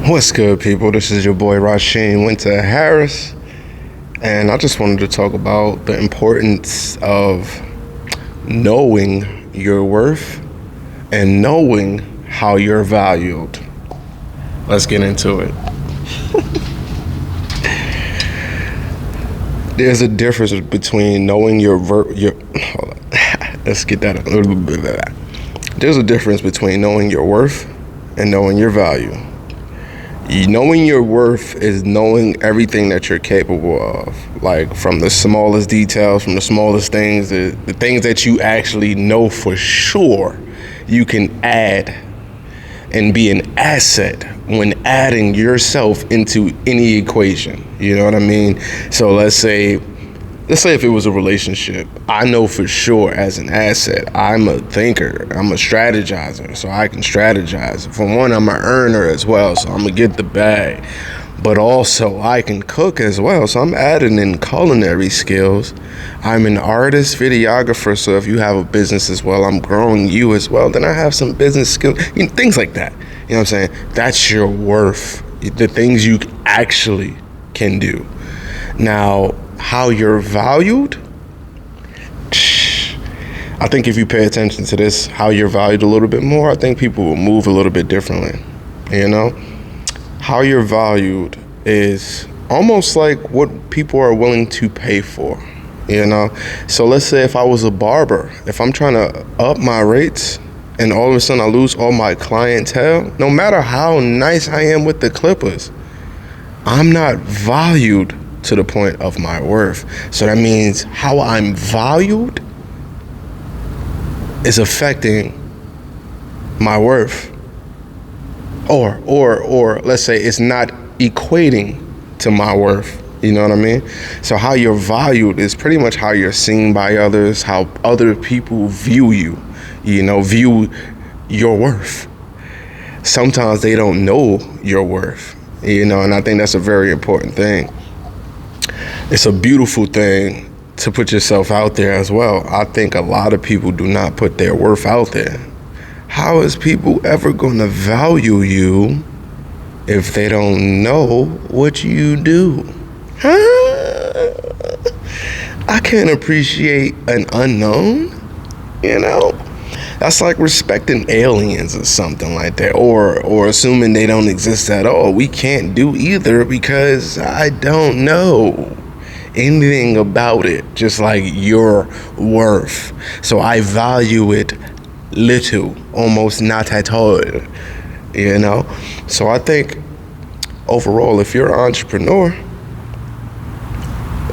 What's good, people? This is your boy Rasheen Winter Harris, and I just wanted to talk about the importance of knowing your worth and knowing how you're valued. Let's get into it. There's a difference between knowing hold on. Let's get that a little bit of that. There's a difference between knowing your worth and knowing your value. Knowing your worth is knowing everything that you're capable of, like from the smallest details, from the smallest things, the things that you actually know for sure you can add and be an asset when adding yourself into any equation. You know what I mean? So let's say if it was a relationship, I know for sure as an asset, I'm a thinker, I'm a strategizer, so I can strategize. For one, I'm an earner as well, so I'm gonna get the bag. But also, I can cook as well, so I'm adding in culinary skills. I'm an artist, videographer, so if you have a business as well, I'm growing you as well, then I have some business skills, things like that. You know what I'm saying? That's your worth, the things you actually can do. Now, how you're valued, I think if you pay attention to this, how you're valued a little bit more, I think people will move a little bit differently. You know, how you're valued is almost like what people are willing to pay for, you know? So let's say if I was a barber, if I'm trying to up my rates and all of a sudden I lose all my clientele, no matter how nice I am with the clippers, I'm not valued to the point of my worth. So that means how I'm valued is affecting my worth. Or let's say it's not equating to my worth. You know what I mean? So how you're valued is pretty much how you're seen by others, how other people view you, view your worth. Sometimes they don't know your worth, and I think that's a very important thing. It's a beautiful thing to put yourself out there as well. I think a lot of people do not put their worth out there. How is people ever going to value you if they don't know what you do? I can't appreciate an unknown, That's like respecting aliens or something like that, or assuming they don't exist at all. We can't do either because I don't know anything about it, just like your worth. So I value it little, almost not at all, So I think overall, if you're an entrepreneur,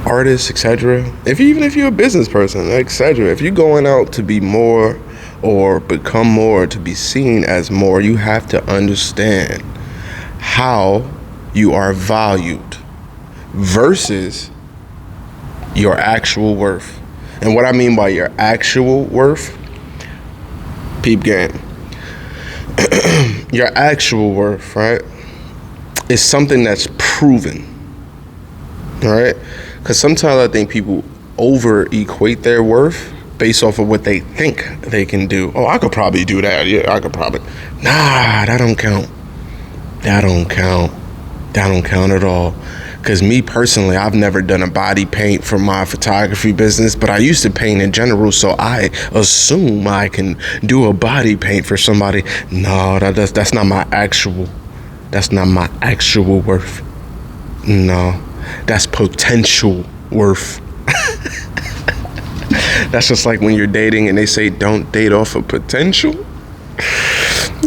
artist, etc., even if you're a business person, etc., if you're going out to be more or become more, to be seen as more, you have to understand how you are valued versus your actual worth. And what I mean by your actual worth, peep game. Your actual worth, right, is something that's proven, right? Because sometimes I think people over-equate their worth based off of what they think they can do. Oh, I could probably do that. Yeah, I could probably. Nah, that don't count. That don't count at all. Because me personally, I've never done a body paint for my photography business, but I used to paint in general, so I assume I can do a body paint for somebody. No, that's not my actual worth. No, that's potential worth. That's just like when you're dating and they say don't date off of potential.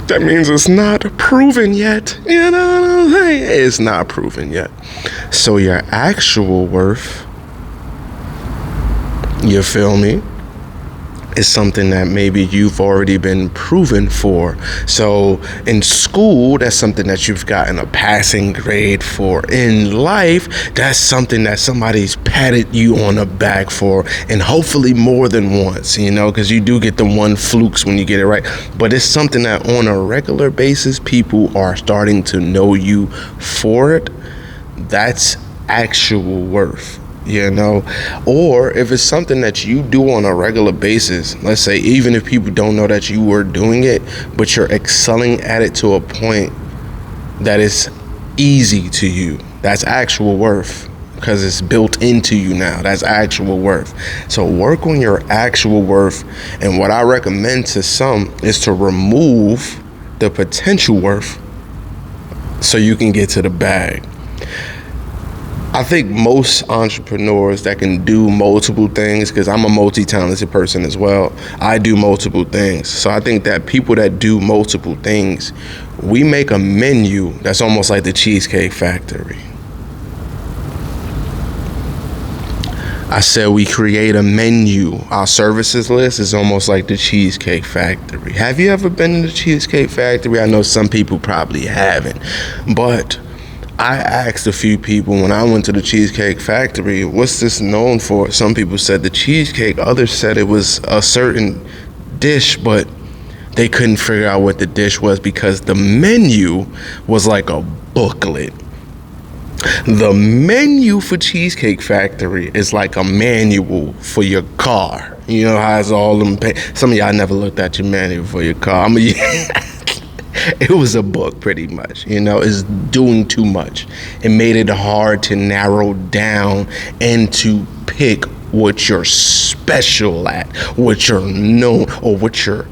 That means it's not proven yet. You know what I'm saying? It's not proven yet. So your actual worth, you feel me, is something that maybe you've already been proven for. So in school, that's something that you've gotten a passing grade for. In life, that's something that somebody's patted you on the back for, and hopefully more than once, because you do get the one flukes when you get it right. But it's something that on a regular basis, people are starting to know you for it. That's actual worth. Or if it's something that you do on a regular basis, let's say even if people don't know that you were doing it, but you're excelling at it to a point that is easy to you. That's actual worth, because it's built into you now. That's actual worth. So work on your actual worth. And what I recommend to some is to remove the potential worth so you can get to the bag. I think most entrepreneurs that can do multiple things, because I'm a multi-talented person as well, I do multiple things. So I think that people that do multiple things, we make a menu that's almost like the Cheesecake Factory. I said we create a menu. Our services list is almost like the Cheesecake Factory. Have you ever been to the Cheesecake Factory? I know some people probably haven't, but I asked a few people when I went to the Cheesecake Factory, what's this known for? Some people said the cheesecake, others said it was a certain dish, but they couldn't figure out what the dish was because the menu was like a booklet. The menu for Cheesecake Factory is like a manual for your car. You know how it's all them. Some of y'all never looked at your manual for your car. It was a book pretty much. It's doing too much. It made it hard to narrow down and to pick what you're special at, what you're known, or what you're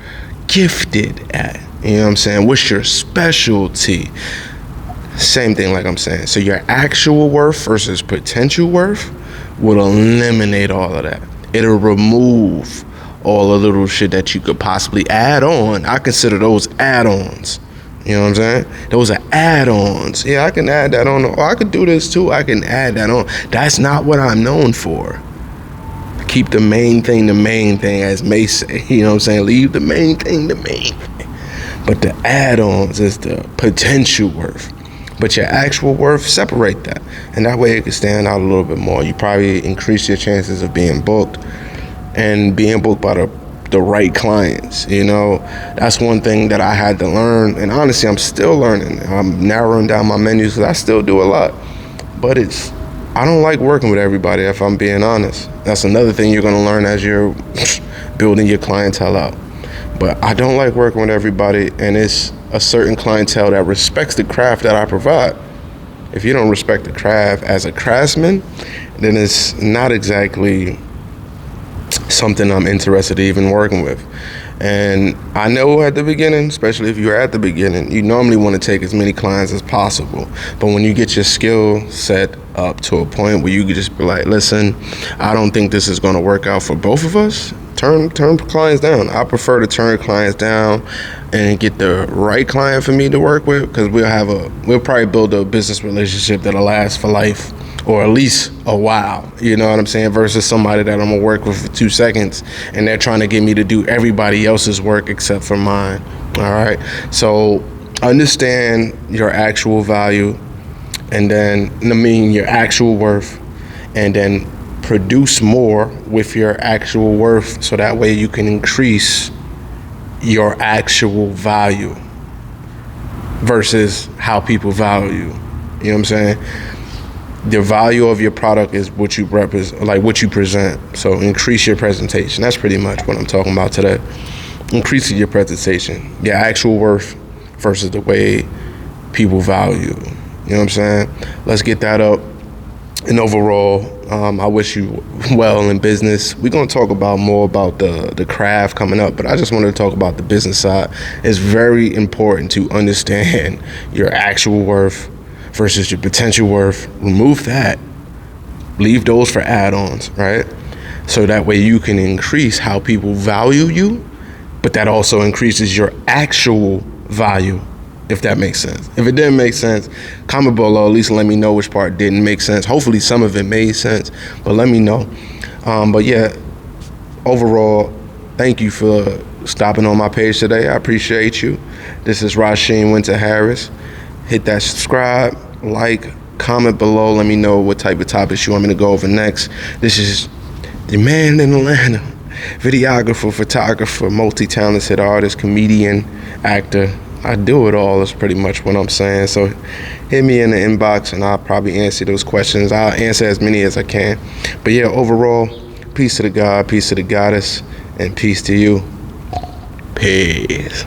gifted at. You know what I'm saying? What's your specialty? Same thing like I'm saying. So your actual worth versus potential worth will eliminate all of that. It'll remove all the little shit that you could possibly add on. I consider those add-ons. You know what I'm saying? Those are add-ons. Yeah, I can add that on. Or I could do this too. I can add that on. That's not what I'm known for. Keep the main thing, as May say. You know what I'm saying? Leave the main thing, the main thing. But the add-ons is the potential worth. But your actual worth, separate that. And that way it can stand out a little bit more. You probably increase your chances of being booked and being booked by the right clients. That's one thing that I had to learn. And honestly, I'm still learning. I'm narrowing down my menus because I still do a lot. But I don't like working with everybody, if I'm being honest. That's another thing you're going to learn as you're building your clientele out. But I don't like working with everybody, and it's a certain clientele that respects the craft that I provide. If you don't respect the craft as a craftsman, then it's not exactly something I'm interested in even working with. And I know at the beginning, especially if you're at the beginning, you normally want to take as many clients as possible. But when you get your skill set up to a point where you can just be like, listen, I don't think this is going to work out for both of us, turn clients down. I prefer to turn clients down and get the right client for me to work with, because we'll probably build a business relationship that'll last for life, or at least a while, you know what I'm saying, versus somebody that I'm gonna work with for 2 seconds and they're trying to get me to do everybody else's work except for mine. All right, so understand your actual value, and then your actual worth, and then produce more with your actual worth, so that way you can increase your actual value versus how people value you. You know what I'm saying? The value of your product is what you represent, like what you present. So increase your presentation. That's pretty much what I'm talking about today. Increasing your presentation, your actual worth versus the way people value. You know what I'm saying? Let's get that up. And overall, I wish you well in business. We're going to talk more about the craft coming up, but I just wanted to talk about the business side. It's very important to understand your actual worth versus your potential worth. Remove that. Leave those for add-ons, right? So that way you can increase how people value you, but that also increases your actual value, if that makes sense. If it didn't make sense, comment below, at least let me know which part didn't make sense. Hopefully some of it made sense, but let me know. But yeah, overall, thank you for stopping on my page today. I appreciate you. This is Rasheen Winter Harris. Hit that subscribe, like, comment below. Let me know what type of topics you want me to go over next. This is the man in Atlanta, videographer, photographer, multi-talented artist, comedian, actor. I do it all is pretty much what I'm saying. So hit me in the inbox and I'll probably answer those questions. I'll answer as many as I can. But yeah, overall, peace to the God, peace to the goddess, and peace to you. Peace.